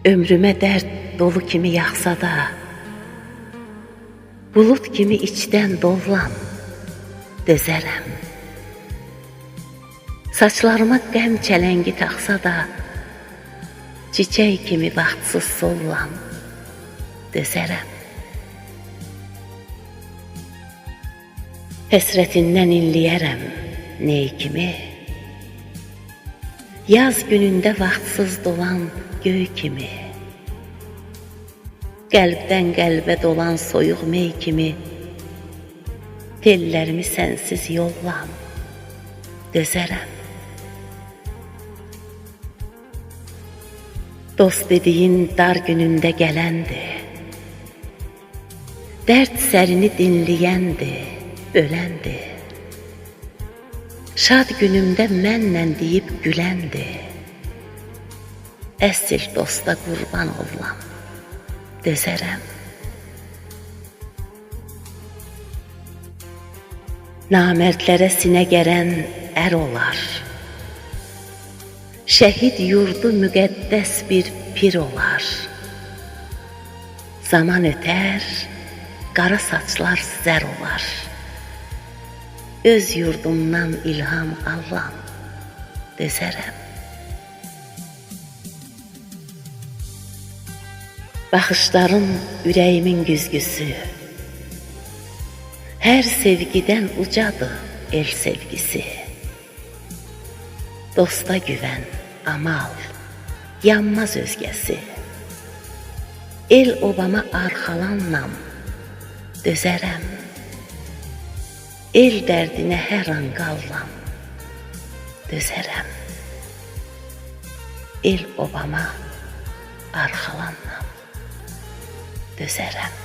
Ömrümə dərd dolu kimi yaxsa da, bulut kimi içdən doluram, dözərəm. Saçlarıma qəm çələngi taxsa da, çiçək kimi vaxtsız soluram, dözərəm. Həsrətindən inləyərəm ney kimi, yaz günündə vaxtsız dolan göy kimi, qəlbdən qəlbə dolan soyuq mey kimi, tellərimi sənsiz yollam, dözərəm. Dost dediyin dar günündə gələndir, dərd sərini dinləyəndir, öləndir. Şad günümdə mənnən deyib güləndir, əsl dosta qurban olam, dözərəm. Namərdlərə sinə gərən ər olar, şəhid yurdu müqəddəs bir pir olar. Zaman ötər, qara saçlar zər olar, öz yurdumdan ilham alam, dözərəm. Baxışların ürəyimin güzgüsü, hər sevgidən ucadır el sevgisi. Dosta güvən, amal, yanmaz özgəsi. El obama arxalanmam, dözərəm. El dərdinə hər an qallam, dözərəm. El obama arxalanmam, dözərəm.